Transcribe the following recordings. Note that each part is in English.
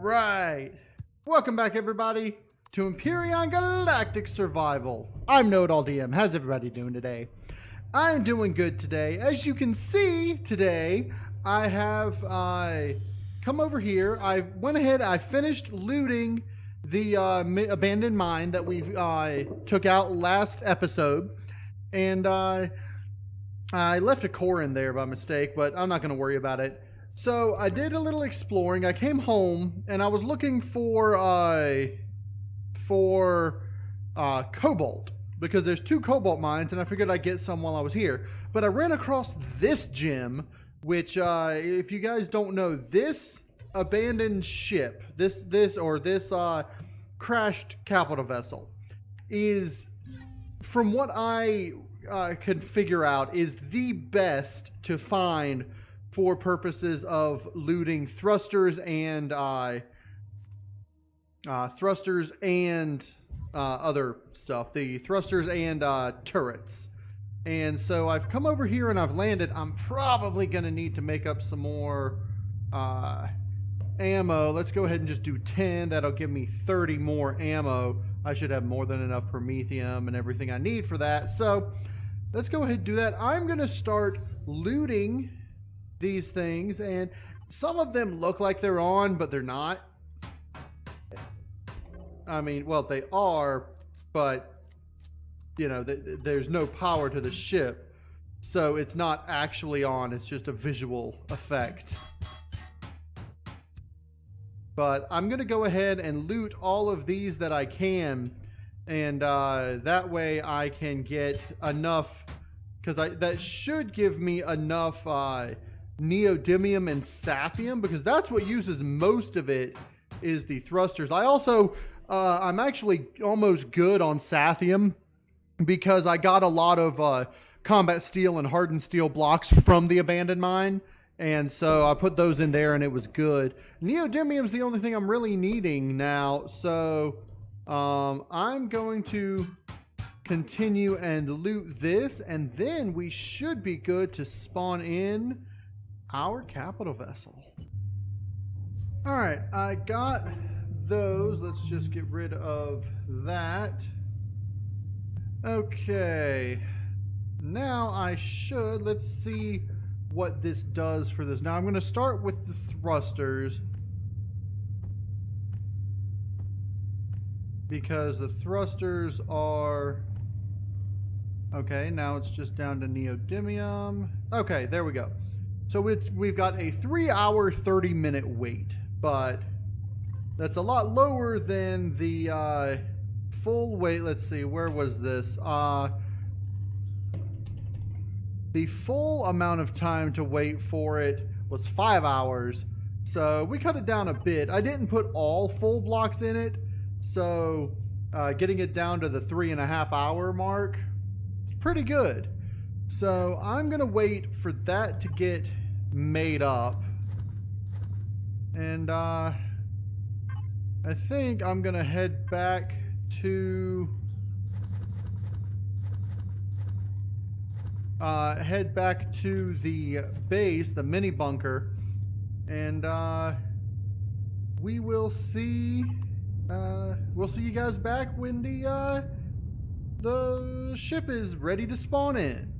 right. Welcome back, everybody, to Empyrion Galactic Survival. I'm KnowItAllDM. How's everybody doing today? I'm doing good today. As you can see today, I have come over here. I went ahead, I finished looting the abandoned mine that we took out last episode. And I left a core in there by mistake, but I'm not going to worry about it. So I did a little exploring. I came home and I was looking for cobalt, because there's 2 cobalt mines, and I figured I'd get some while I was here. But I ran across this gem, which if you guys don't know, this abandoned ship, this crashed capital vessel, is, from what I could figure out, is the best to find for purposes of looting thrusters and other stuff, the thrusters and turrets. And so I've come over here and I've landed. I'm probably gonna need to make up some more ammo. Let's go ahead and just do 10. That'll give me 30 more ammo. I should have more than enough promethium and everything I need for that. So let's go ahead and do that. I'm gonna start looting these things, and some of them look like they're on, but they're not. I mean, well, they are, but you know, there's no power to the ship, so it's not actually on. It's just a visual effect. But I'm gonna go ahead and loot all of these that I can, and that way I can get enough, because that should give me enough neodymium and sathium, because that's what uses most of it, is the thrusters. I also I'm actually almost good on sathium, because I got a lot of combat steel and hardened steel blocks from the abandoned mine, and so I put those in there and it was good. Neodymium is the only thing I'm really needing now, so I'm going to continue and loot this, and then we should be good to spawn in our capital vessel. All right, I got those. Let's just get rid of that. Okay, now I should, let's see what this does for this. Now I'm going to start with the thrusters, because the thrusters are okay. Now it's just down to neodymium. Okay, there we go. So we've got a 3-hour 30-minute wait, but that's a lot lower than the full wait. Let's see, where was this? The full amount of time to wait for it was 5 hours, so we cut it down a bit. I didn't put all full blocks in it, so getting it down to the 3.5 hour mark is pretty good. So I'm gonna wait for that to get made up, and I think I'm gonna head back to the base, the mini bunker, and we will see. We'll see you guys back when the ship is ready to spawn in.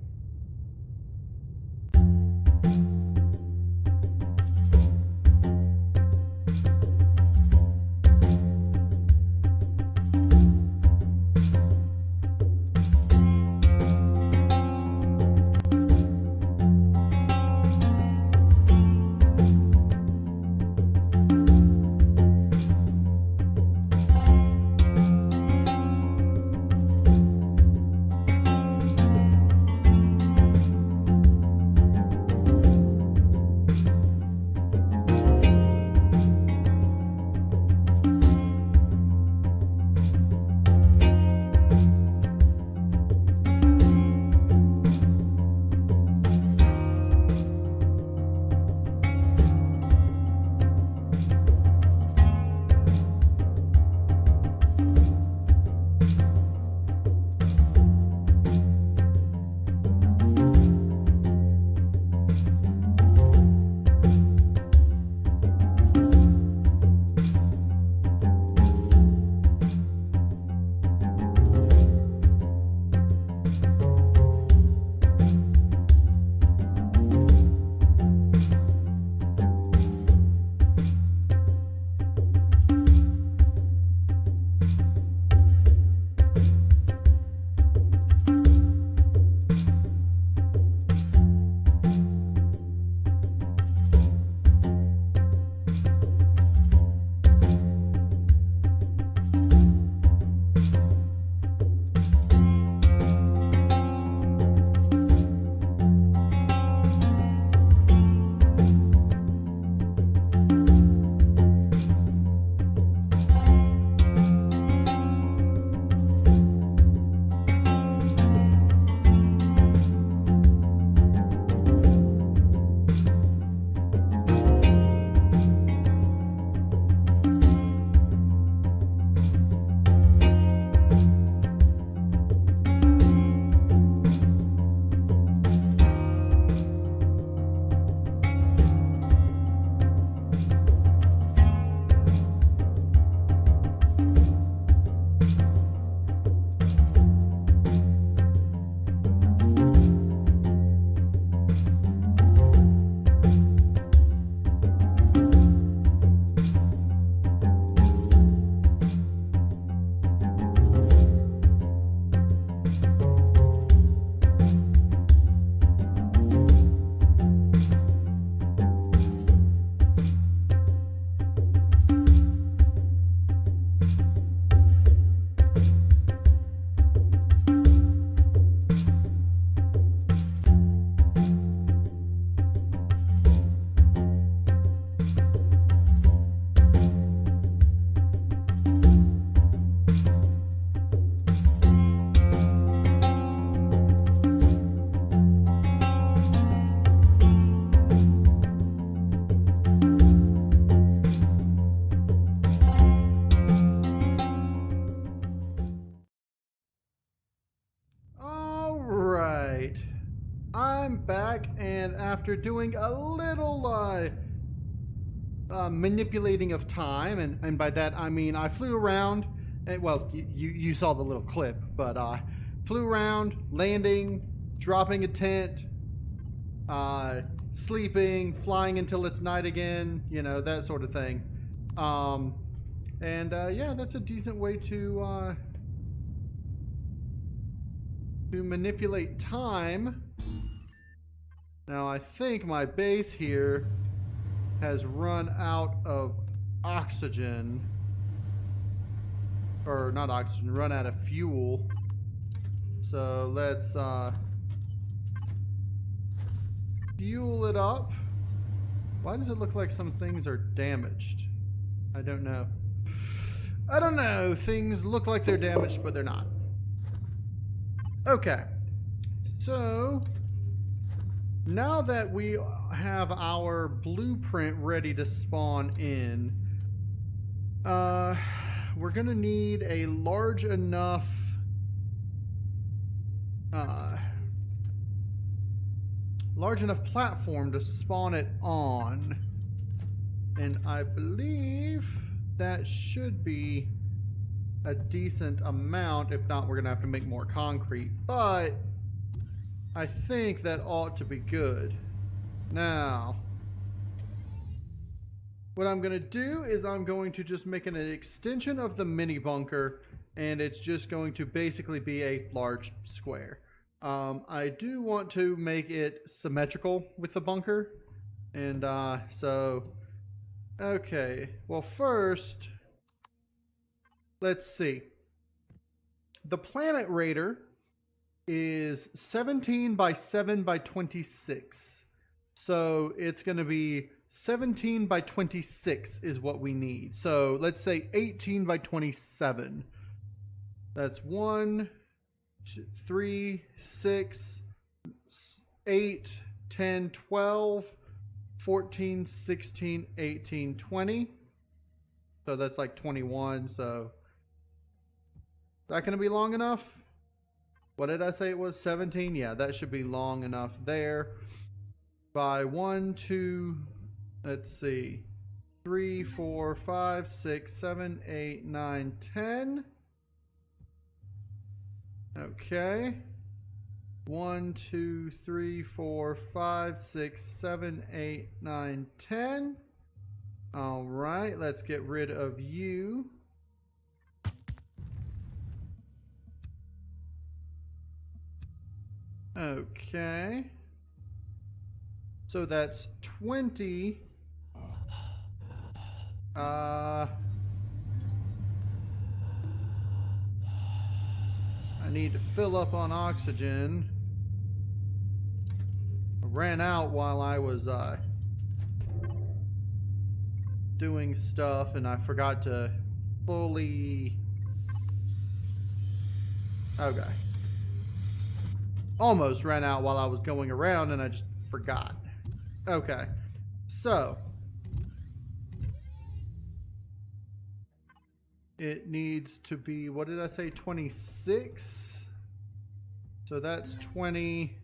after doing a little manipulating of time, and by that I mean I flew around, and, well, you saw the little clip, but flew around, landing, dropping a tent, sleeping, flying until it's night again, you know, that sort of thing. Yeah, that's a decent way to manipulate time. Now I think my base here has run out of oxygen, or not oxygen, run out of fuel. So let's fuel it up. Why does it look like some things are damaged? I don't know. I don't know. Things look like they're damaged, but they're not. Okay. So now that we have our blueprint ready to spawn in, we're gonna need a large enough platform to spawn it on, and I believe that should be a decent amount. If not, we're gonna have to make more concrete, but I think that ought to be good. Now, what I'm gonna do is I'm going to just make an extension of the mini bunker, and it's just going to basically be a large square. I do want to make it symmetrical with the bunker, and okay, well, first, let's see. The Planet Raider is 17 by 7 by 26. So it's going to be 17 by 26 is what we need. So let's say 18 by 27. That's 1, 2, 3, 6, 8, 10, 12, 14, 16, 18, 20. So that's like 21. So is that going to be long enough? What did I say it was? 17? Yeah, that should be long enough there. By 1, 2, let's see, 3, 4, 5, 6, 7, 8, 9, 10. Okay. 1, 2, 3, 4, 5, 6, 7, 8, 9, 10. All right, let's get rid of you. Okay. So that's 20. I need to fill up on oxygen. I ran out while I was doing stuff, and I forgot to fully... Okay. Almost ran out while I was going around, and I just forgot. Okay, so it needs to be, what did I say, 26? So that's 20.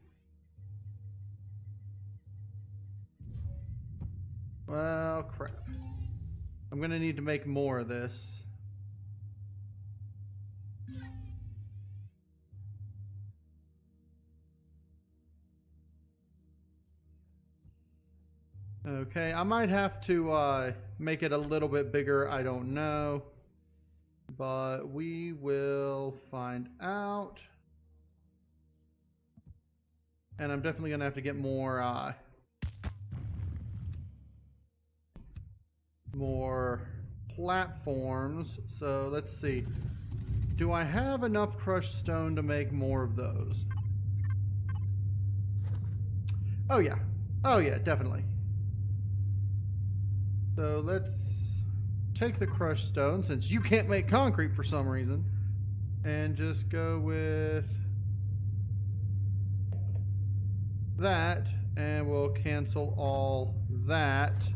Well, crap. I'm gonna need to make more of this. Okay, I might have to make it a little bit bigger. I don't know. But we will find out. And I'm definitely going to have to get more platforms. So let's see. Do I have enough crushed stone to make more of those? Oh yeah. Oh yeah, definitely. So let's take the crushed stone, since you can't make concrete for some reason, and just go with that, and we'll cancel all that.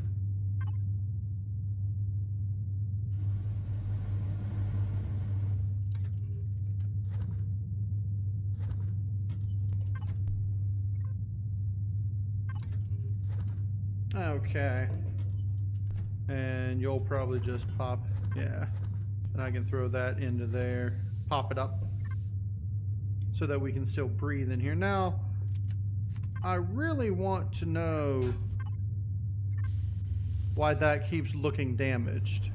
Okay. And you'll probably just pop, yeah. And I can throw that into there, pop it up, so that we can still breathe in here. Now, I really want to know why that keeps looking damaged.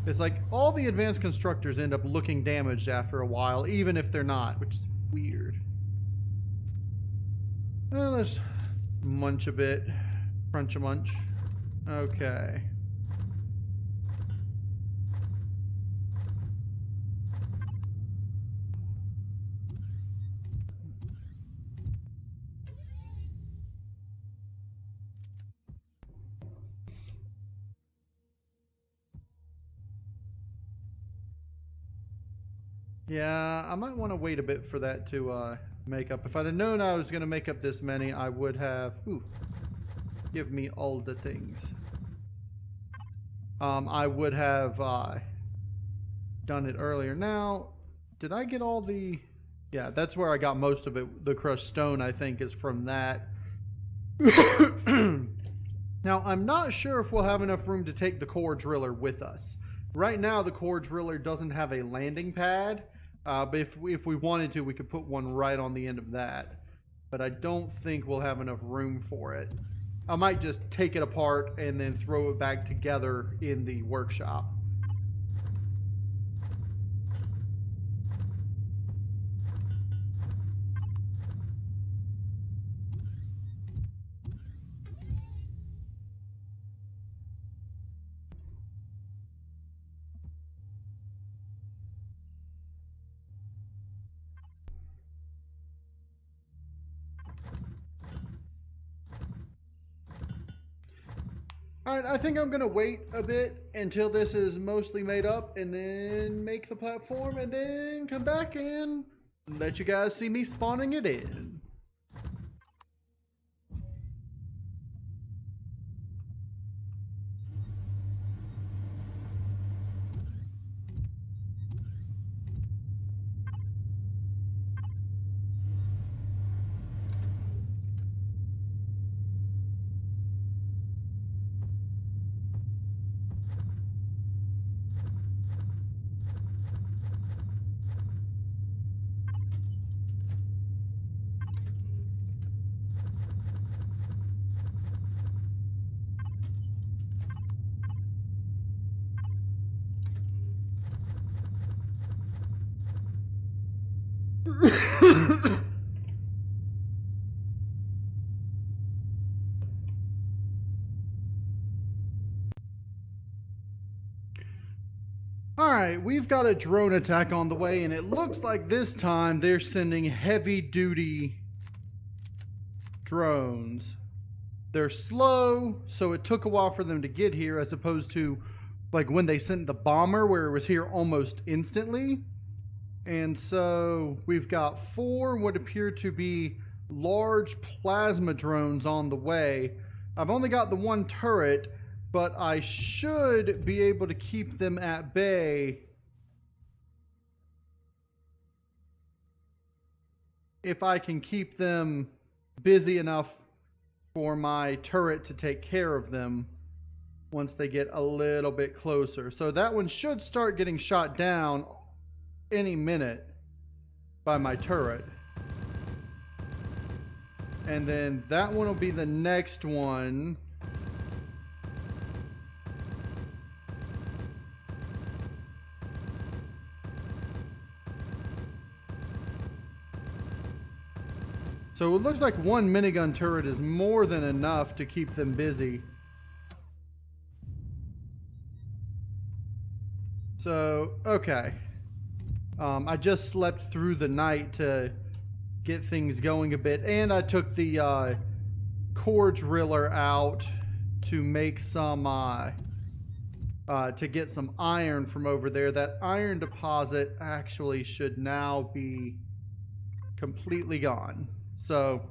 It's like all the advanced constructors end up looking damaged after a while, even if they're not, which is weird. Well, let's munch a bit. Crunch a munch. Okay. Yeah, I might want to wait a bit for that to make up. If I'd have known I was going to make up this many, I would have... Ooh. Give me all the things. I would have done it earlier. Now, did I get all the... Yeah, that's where I got most of it. The crushed stone, I think, is from that. Now, I'm not sure if we'll have enough room to take the core driller with us. Right now, the core driller doesn't have a landing pad. But if we wanted to, we could put one right on the end of that. But I don't think we'll have enough room for it. I might just take it apart and then throw it back together in the workshop. Alright, I think I'm going to wait a bit until this is mostly made up and then make the platform and then come back and let you guys see me spawning it in. Alright, we've got a drone attack on the way, and it looks like this time they're sending heavy-duty drones. They're slow, so it took a while for them to get here, as opposed to like when they sent the bomber, where it was here almost instantly. And so we've got 4 what appear to be large plasma drones on the way. I've only got the 1 turret, but I should be able to keep them at bay if I can keep them busy enough for my turret to take care of them once they get a little bit closer. So that one should start getting shot down any minute by my turret. And then that one will be the next one. So it looks like 1 minigun turret is more than enough to keep them busy. So, okay. I just slept through the night to get things going a bit, and I took the core driller out to make some, to get some iron from over there. That iron deposit actually should now be completely gone. So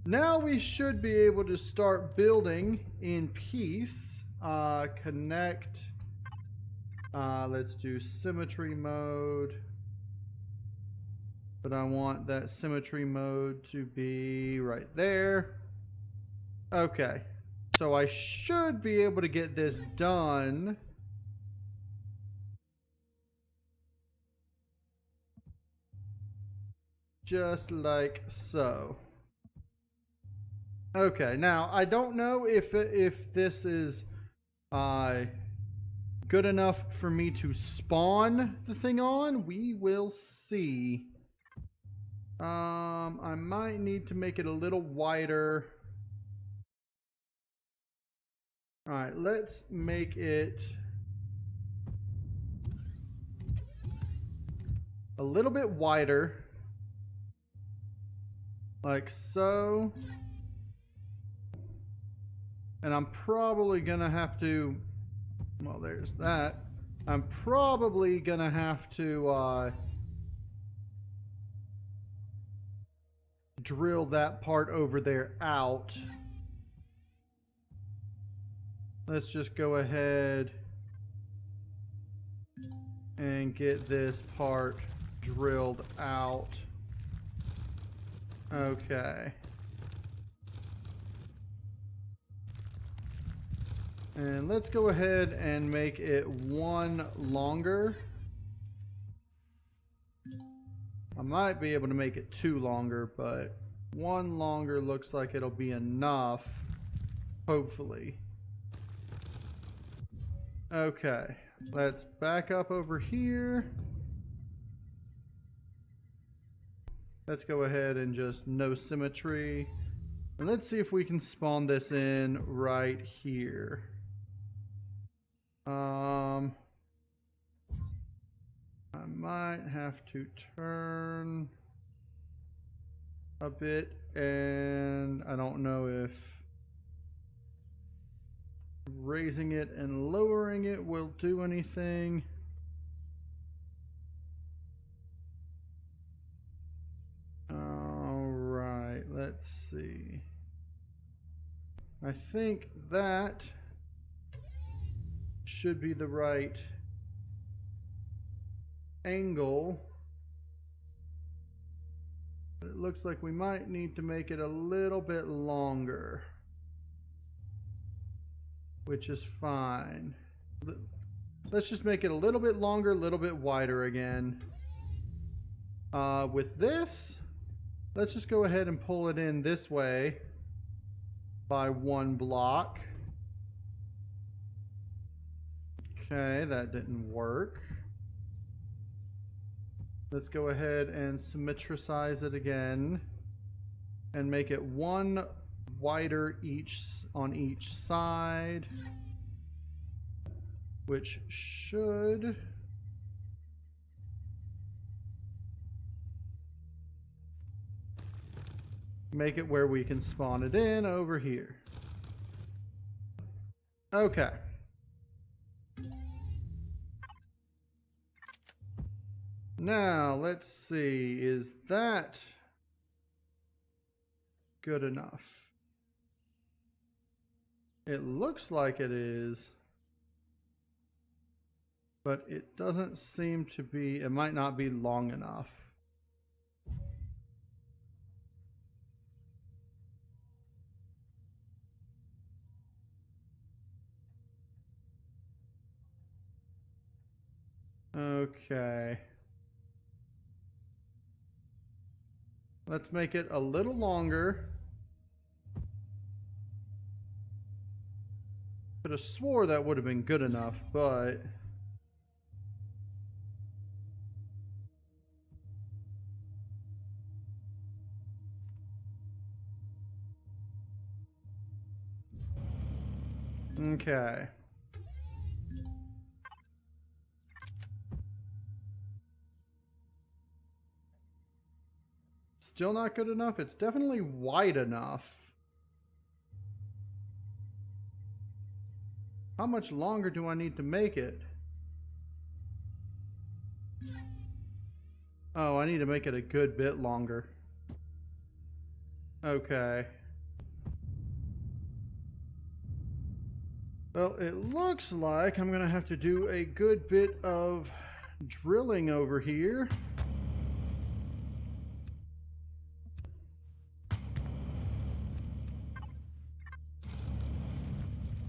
now we should be able to start building in peace. Connect. Let's do symmetry mode. But I want that symmetry mode to be right there. Okay. So I should be able to get this done. Just like so. Okay, now I don't know if this is good enough for me to spawn the thing on. We will see. I might need to make it a little wider. All right, let's make it a little bit wider, like so. And I'm probably gonna have to, well, there's that. I'm probably gonna have to drill that part over there out. Let's just go ahead and get this part drilled out. Okay. And let's go ahead and make it one longer. I might be able to make it two longer, but one longer looks like it'll be enough, hopefully. Okay, let's back up over here. Let's go ahead and just no symmetry. And let's see if we can spawn this in right here. I might have to turn a bit, and I don't know if raising it and lowering it will do anything. All right, let's see. I think that should be the right angle. But it looks like we might need to make it a little bit longer, which is fine. Let's just make it a little bit longer, a little bit wider again. With this, let's just go ahead and pull it in this way by one block. Okay, that didn't work. Let's go ahead and symmetricize it again and make it one wider on each side, which should make it where we can spawn it in over here. Okay. Now, let's see, is that good enough? It looks like it is, but it doesn't seem to be, it might not be long enough. Okay. Let's make it a little longer. Could have swore that would have been good enough, but okay. Still not good enough? It's definitely wide enough. How much longer do I need to make it? Oh, I need to make it a good bit longer. Okay. Well, it looks like I'm gonna have to do a good bit of drilling over here.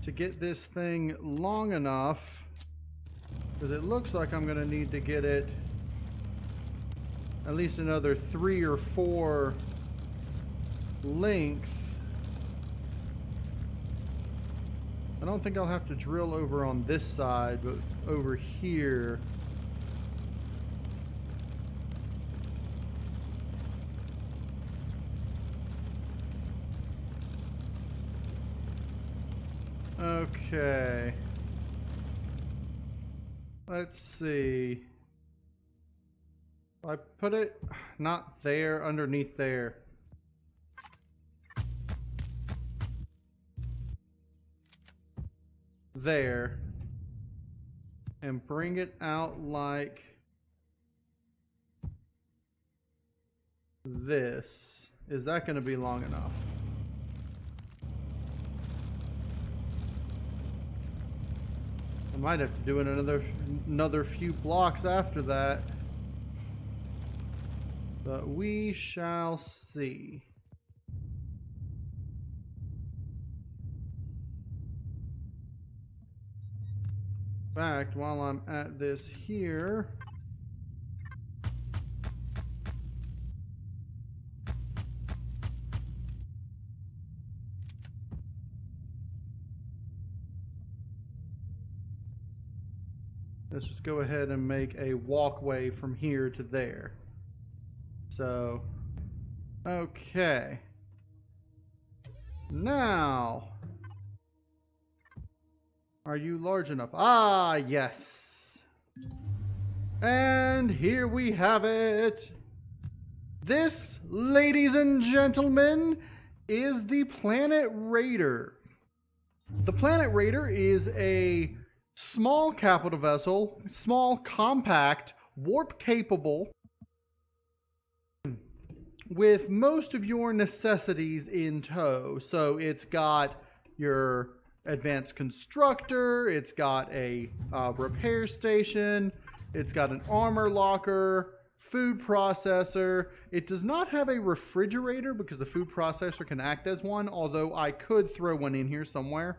to get this thing long enough, because it looks like I'm going to need to get it at least another 3 or 4 links. I don't think I'll have to drill over on this side, but over here. Okay. Let's see. I put it not there, underneath there. There. And bring it out like this. Is that going to be long enough? I might have to do it another few blocks after that. But we shall see. In fact, while I'm at this here, let's just go ahead and make a walkway from here to there. So, okay. Now, are you large enough? Ah, yes. And here we have it. This, ladies and gentlemen, is the Planet Raider. The Planet Raider is a small capital vessel, small, compact, warp capable, with most of your necessities in tow. So it's got your advanced constructor, it's got a repair station, it's got an armor locker, food processor. It does not have a refrigerator because the food processor can act as one, although I could throw one in here somewhere.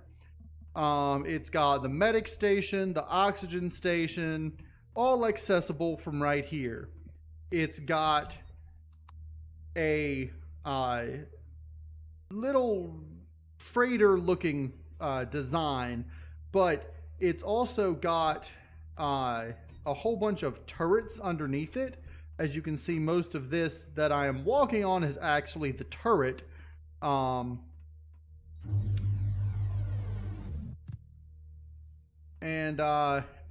It's got the medic station, the oxygen station, all accessible from right here. It's got a little freighter looking design, but it's also got a whole bunch of turrets underneath it. As you can see, most of this that I am walking on is actually the turret. And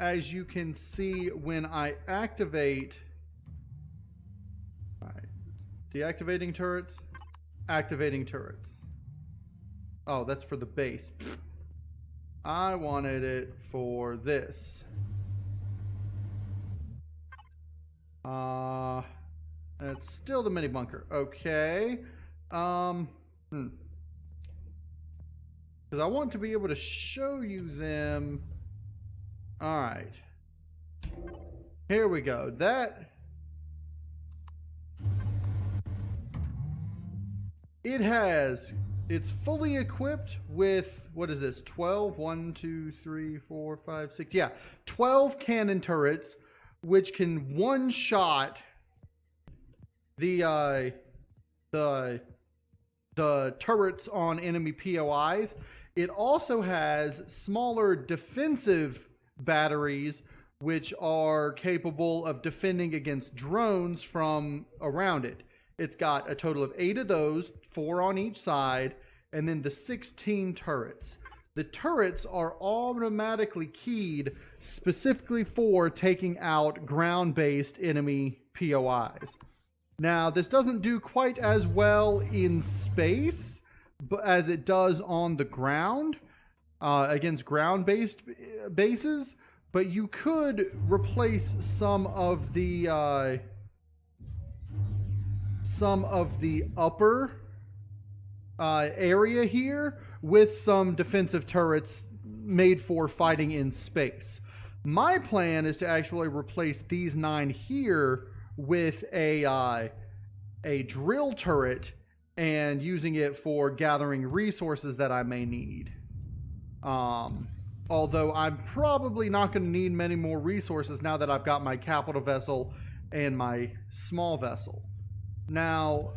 as you can see, when I activate, deactivating turrets, activating turrets. Oh, that's for the base. I wanted it for this. It's still the mini bunker. Okay. Because I want to be able to show you them. All right. Here we go. It's fully equipped with, what is this, 12? 1, 2, 3, 4, 5, 6. Yeah, 12 cannon turrets, which can one-shot the turrets on enemy POIs. It also has smaller defensive batteries, which are capable of defending against drones from around it. It's got a total of 8 of those, 4 on each side, and then the 16 turrets. The turrets are automatically keyed specifically for taking out ground-based enemy POIs. Now, this doesn't do quite as well in space as it does on the ground against ground-based bases, but you could replace some of the upper area here with some defensive turrets made for fighting in space. My plan is to actually replace these 9 here with a drill turret and using it for gathering resources that I may need. Although I'm probably not going to need many more resources now that I've got my capital vessel and my small vessel. Now,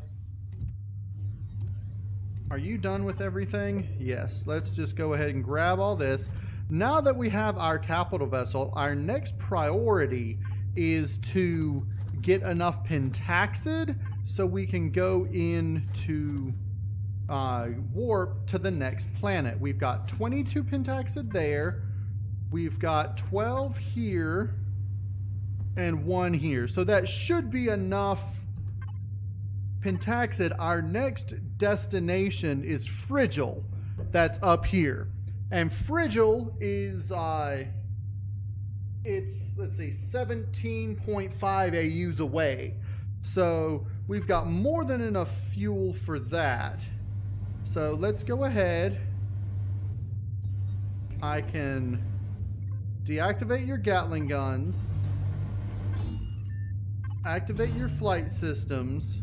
are you done with everything? Yes, let's just go ahead and grab all this. Now that we have our capital vessel, our next priority is to get enough pentaxid so we can go into warp to the next planet. We've got 22 pentaxid there. We've got 12 here and 1 here. So that should be enough pentaxid. Our next destination is FRIGIL. That's up here. And FRIGIL is it's, let's see, 17.5 AUs away. So we've got more than enough fuel for that. So let's go ahead. I can deactivate your Gatling guns, activate your flight systems,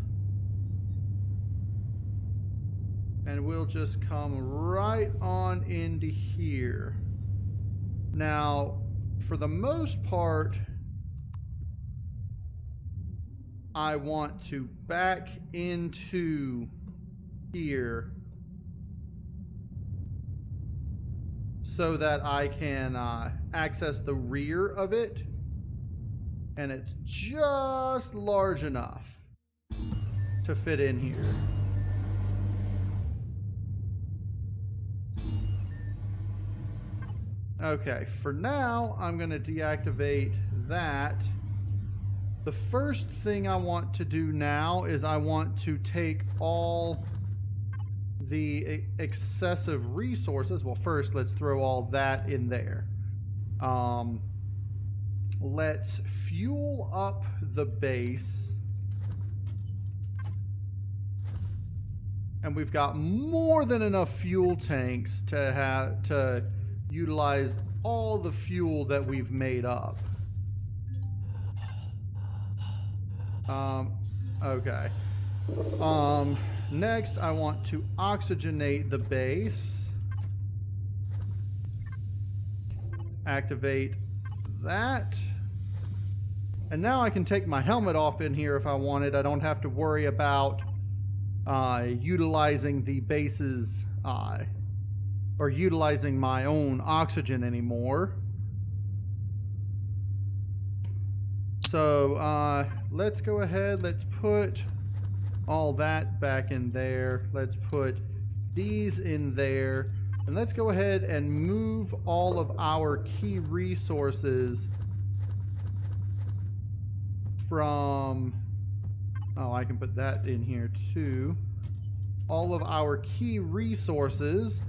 and we'll just come right on into here. Now, for the most part, I want to back into here so that I can access the rear of it, and it's just large enough to fit in here. Okay, for now, I'm going to deactivate that. The first thing I want to do now is I want to take all the excessive resources. Well, first, let's throw all that in there. Let's fuel up the base. And we've got more than enough fuel tanks to utilize all the fuel that we've made up. Okay. Next, I want to oxygenate the base. Activate that. And now I can take my helmet off in here if I wanted. I don't have to worry about utilizing the base's or utilizing my own oxygen anymore. So let's go ahead, let's put all that back in there. Let's put these in there. And let's go ahead and move all of our key resources from... Oh, I can put that in here too. All of our key resources.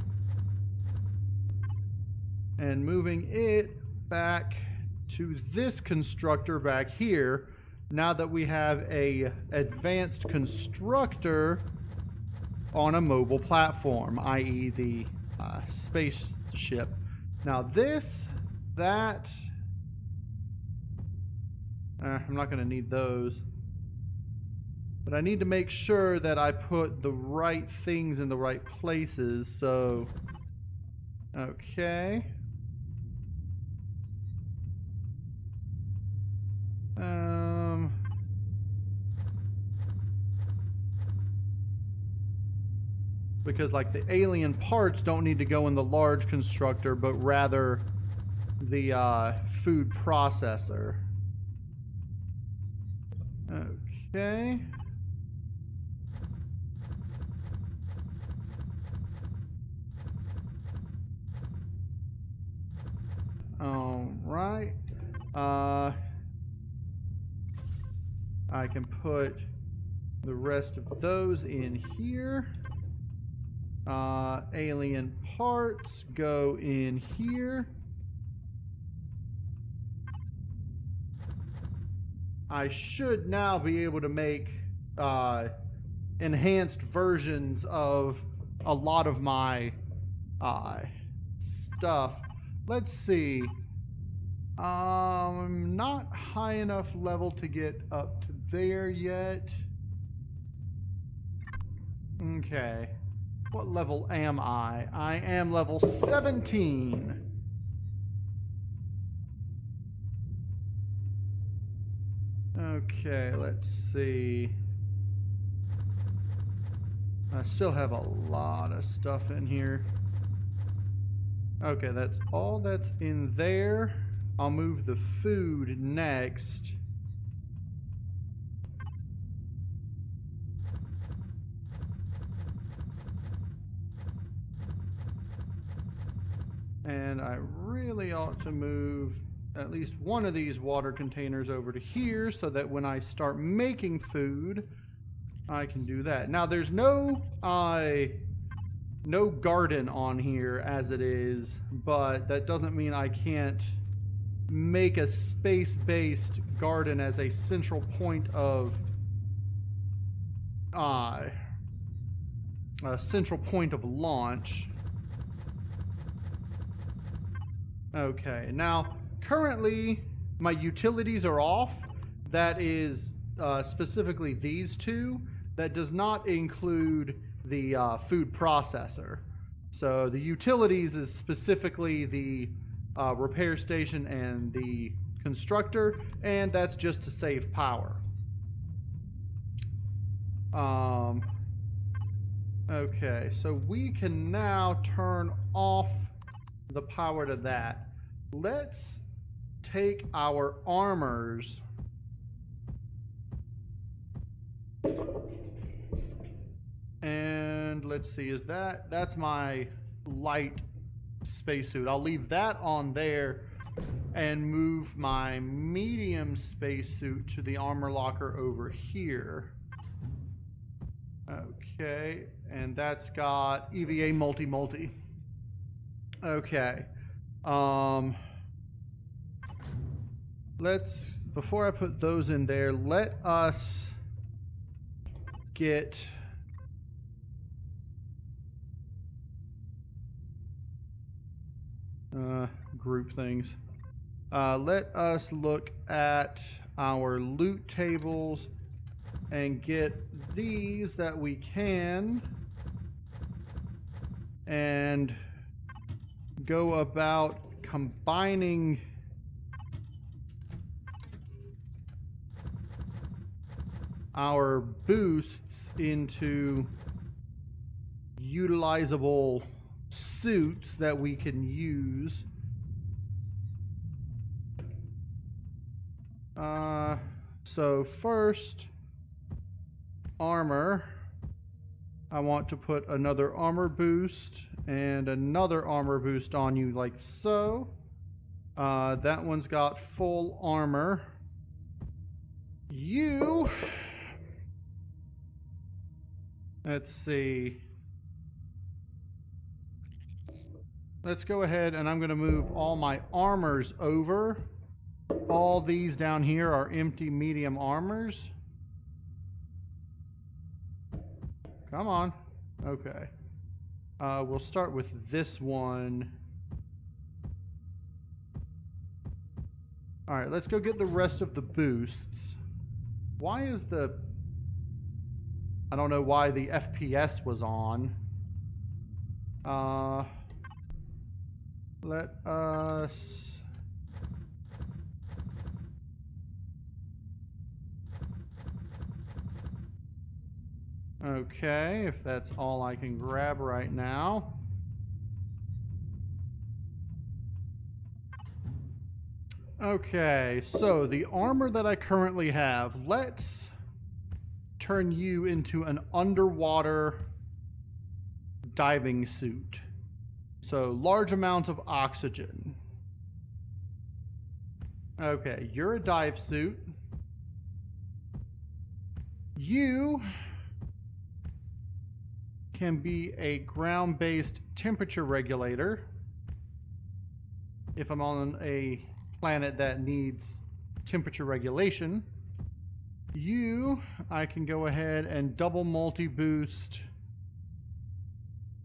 And moving it back to this constructor back here. Now that we have a advanced constructor on a mobile platform, i.e. the spaceship. Now this, that, I'm not going to need those. But I need to make sure that I put the right things in the right places, so... Okay. Because like the alien parts don't need to go in the large constructor, but rather the food processor. Okay. All right. I can put the rest of those in here. Alien parts go in here. I should now be able to make enhanced versions of a lot of my stuff. Let's see. I'm not high enough level to get up to there yet. Okay. What level am I? I am level 17. Okay, let's see. I still have a lot of stuff in here. Okay, that's all that's in there. I'll move the food next. And I really ought to move at least one of these water containers over to here so that when I start making food, I can do that. Now there's no garden on here as it is, but that doesn't mean I can't make a space-based garden as a central point of launch. Okay, now currently my utilities are off. That is specifically these two. That does not include the food processor. So the utilities is specifically the repair station and the constructor, and that's just to save power. Okay, so we can now turn off the power to that. Let's take our armors and let's see, that's my light spacesuit. I'll leave that on there and move my medium spacesuit to the armor locker over here. Okay, and that's got EVA multi. Okay. Before I put those in there, let us get group things. Let us look at our loot tables and get these that we can and go about combining our boosts into utilizable suits that we can use. So first, armor. I want to put another armor boost and another armor boost on you like so. That one's got full armor. You... Let's see. Let's go ahead and I'm going to move all my armors over. All these down here are empty medium armors. Come on. Okay. We'll start with this one. All right, let's go get the rest of the boosts. Why is the... I don't know why the FPS was on. Let us... Okay, if that's all I can grab right now. Okay, so the armor that I currently have, let's turn you into an underwater diving suit. So large amounts of oxygen. Okay, you're a dive suit. You can be a ground-based temperature regulator if I'm on a planet that needs temperature regulation. You, I can go ahead and double multi-boost,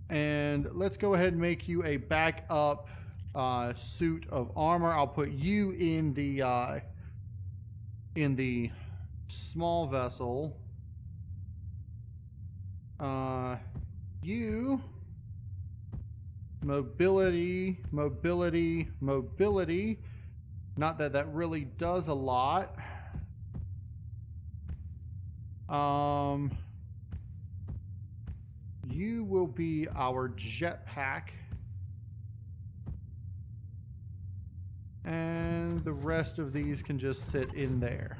and let's go ahead and make you a backup suit of armor. I'll put you in the small vessel. You. Mobility, mobility, mobility. Not that that really does a lot. You will be our jetpack. And the rest of these can just sit in there.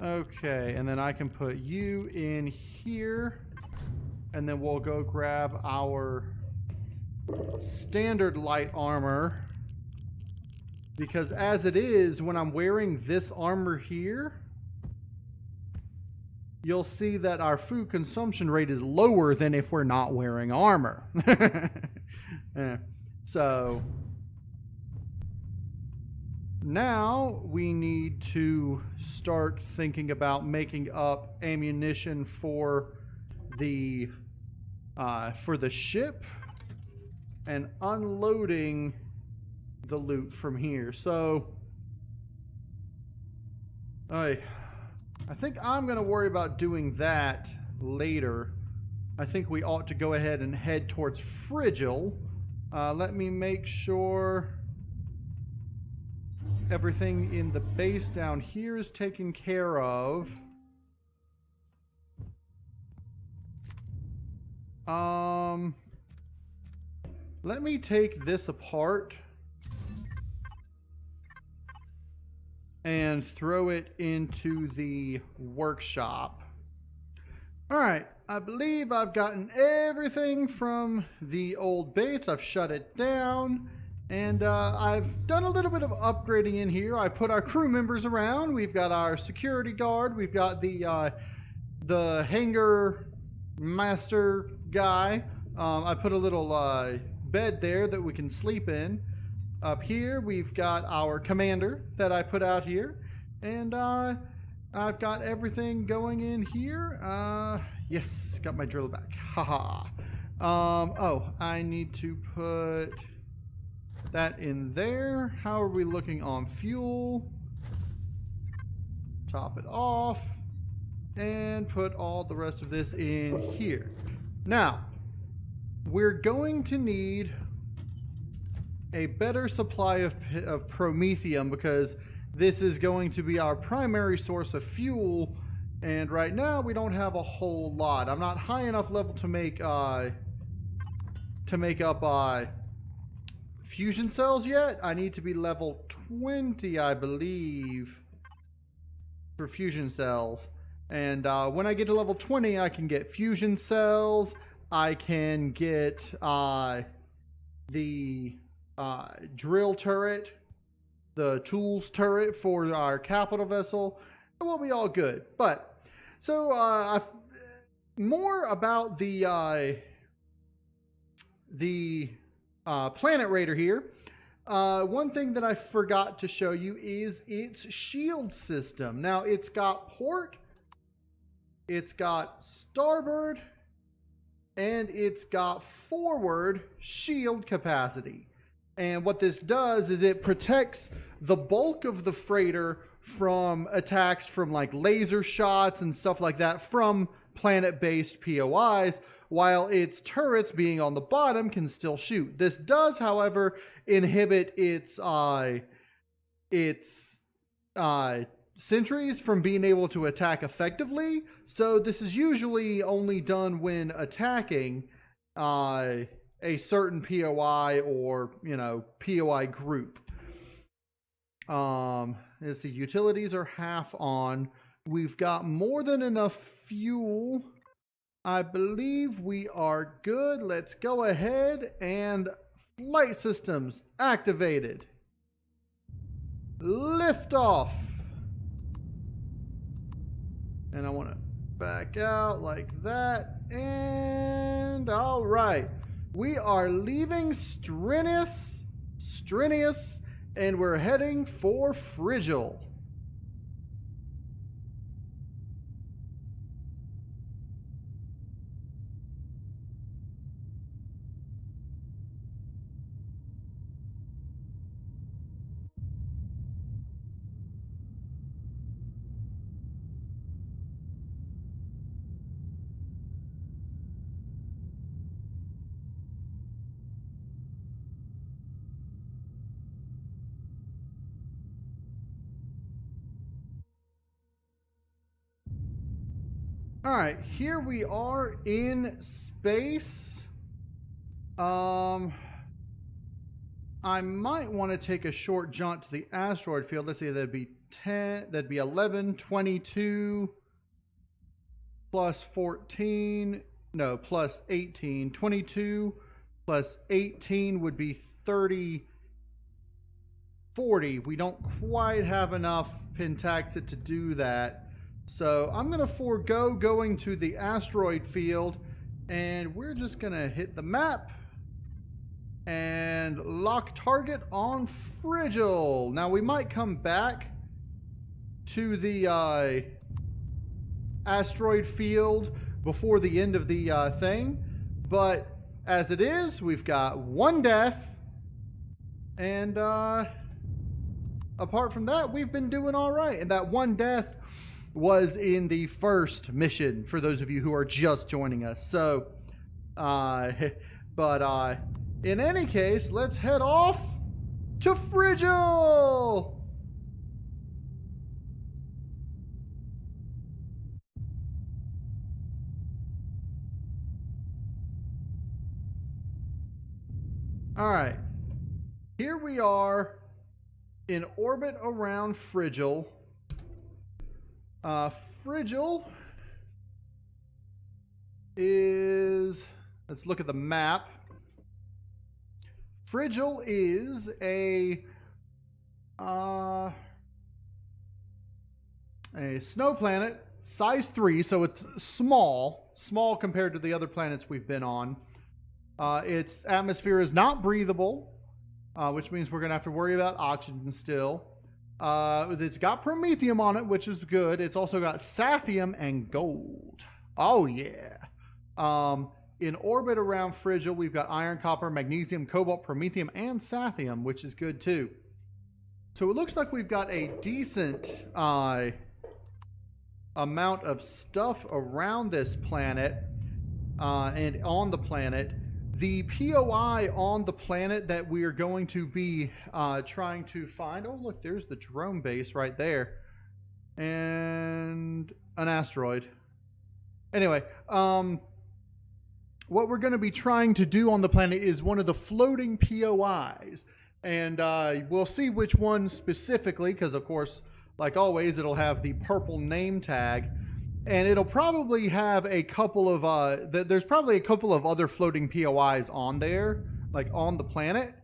Okay, and then I can put you in here. And then we'll go grab our standard light armor. Because as it is, when I'm wearing this armor here, you'll see that our food consumption rate is lower than if we're not wearing armor. Yeah. So now we need to start thinking about making up ammunition for the ship and unloading the loot from here. So I think I'm going to worry about doing that later. I think we ought to go ahead and head towards FRIGIL. Let me make sure everything in the base down here is taken care of. Let me take this apart and throw it into the workshop. All right, I believe I've gotten everything from the old base. I've shut it down, and I've done a little bit of upgrading in here. I put our crew members around. We've got our security guard. We've got the hangar master guy. I put a little bed there that we can sleep in. Up here, we've got our commander that I put out here. And I've got everything going in here. Yes, got my drill back. Haha. Oh, I need to put that in there. How are we looking on fuel? Top it off. And put all the rest of this in here. Now, we're going to need a better supply of promethium because this is going to be our primary source of fuel, and right now we don't have a whole lot. I'm not high enough level to make up fusion cells yet. I need to be level 20, I believe, for fusion cells. And when I get to level 20, I can get fusion cells. I can get the drill turret, the tools turret for our capital vessel, and we'll be all good. But so more about the Planet Raider here. One thing that I forgot to show you is its shield system. Now it's got port, it's got starboard, and it's got forward shield capacity. And what this does is it protects the bulk of the freighter from attacks from like laser shots and stuff like that from planet-based POIs, while its turrets being on the bottom can still shoot. This does, however, inhibit its sentries from being able to attack effectively. So this is usually only done when attacking a certain POI or, POI group. Let's see, utilities are half on. We've got more than enough fuel. I believe we are good. Let's go ahead and flight systems activated. Lift off. And I want to back out like that. And all right. We are leaving Strenuous, and we're heading for FRIGIL. All right, here we are in space. I might want to take a short jaunt to the asteroid field. Let's see, that'd be 10, that'd be 11, 22, plus 14, no, plus 18. 22 plus 18 would be 30, 40. We don't quite have enough pentaxid to do that. So I'm going to forego going to the asteroid field, and we're just going to hit the map and lock target on FRIGIL. Now we might come back to the asteroid field before the end of the thing, but as it is, we've got one death, and apart from that, we've been doing all right. And that one death was in the first mission, for those of you who are just joining us. So, in any case, let's head off to FRIGIL! Alright, here we are in orbit around FRIGIL. FRIGIL is, let's look at the map. FRIGIL is a snow planet, size 3, so it's small compared to the other planets we've been on. Its atmosphere is not breathable, which means we're going to have to worry about oxygen still. It's got promethium on it, which is good. It's also got sathium and gold. Oh, yeah. In orbit around FRIGIL, we've got iron, copper, magnesium, cobalt, promethium, and sathium, which is good too. So it looks like we've got a decent amount of stuff around this planet and on the planet. The POI on the planet that we are going to be trying to find... Oh, look, there's the drone base right there. And an asteroid. Anyway, what we're going to be trying to do on the planet is one of the floating POIs. And we'll see which one specifically, because, of course, like always, it'll have the purple name tag. And it'll probably have a couple of, there's probably a couple of other floating POIs on there, like on the planet.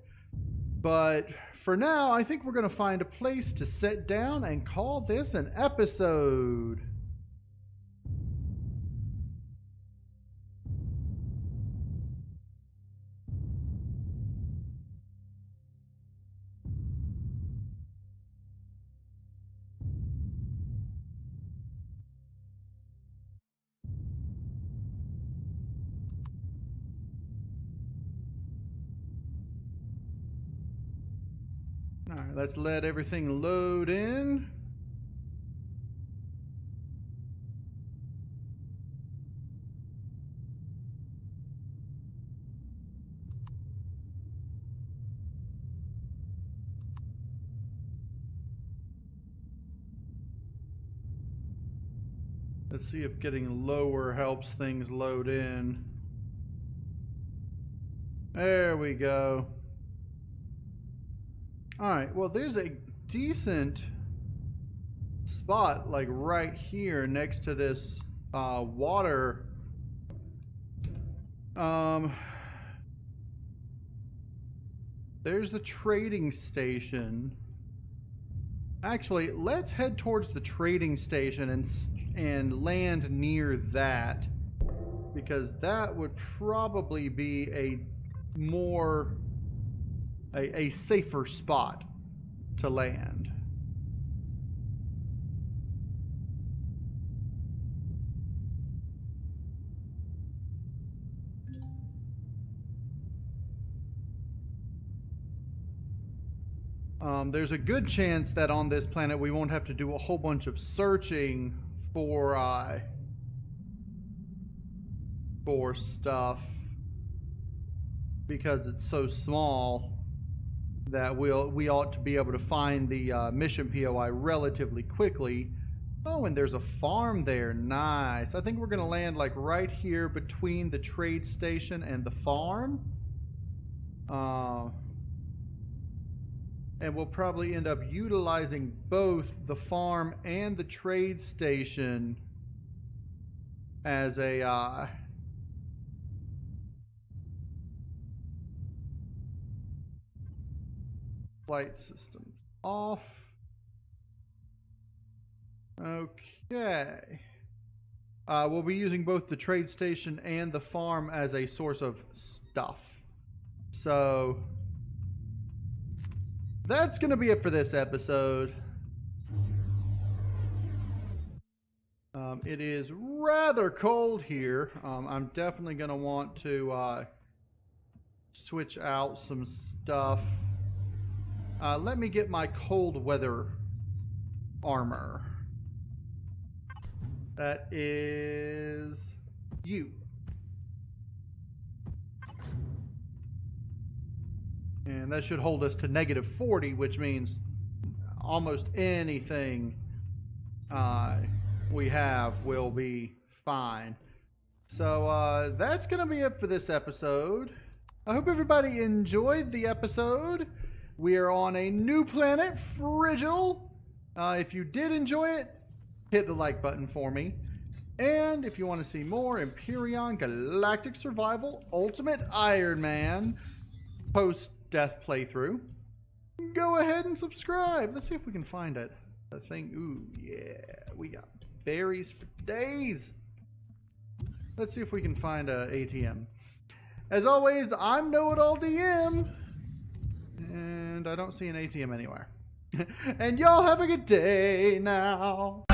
But for now, I think we're going to find a place to sit down and call this an episode. All right, let's let everything load in. Let's see if getting lower helps things load in. There we go. All right, well, there's a decent spot, like right here next to this water. There's the trading station. Actually, let's head towards the trading station and land near that, because that would probably be a more... a safer spot to land. There's a good chance that on this planet we won't have to do a whole bunch of searching for stuff, because it's so small that we ought to be able to find the mission POI relatively quickly. Oh, and there's a farm there. Nice. I think we're going to land like right here between the trade station and the farm. And we'll probably end up utilizing both the farm and the trade station as a flight system off. Okay. We'll be using both the trade station and the farm as a source of stuff. So that's going to be it for this episode. It is rather cold here. I'm definitely going to want to switch out some stuff. Let me get my cold weather armor. That is you. And that should hold us to -40, which means almost anything we have will be fine. So that's going to be it for this episode. I hope everybody enjoyed the episode. We are on a new planet, FRIGIL. If you did enjoy it, hit the like button for me. And if you want to see more Empyrion Galactic Survival Ultimate Iron Man post-death playthrough, go ahead and subscribe. Let's see if we can find it. The thing. Ooh, yeah. We got berries for days. Let's see if we can find a ATM. As always, I'm KnowItAllDM. And I don't see an ATM anywhere. And y'all have a good day now.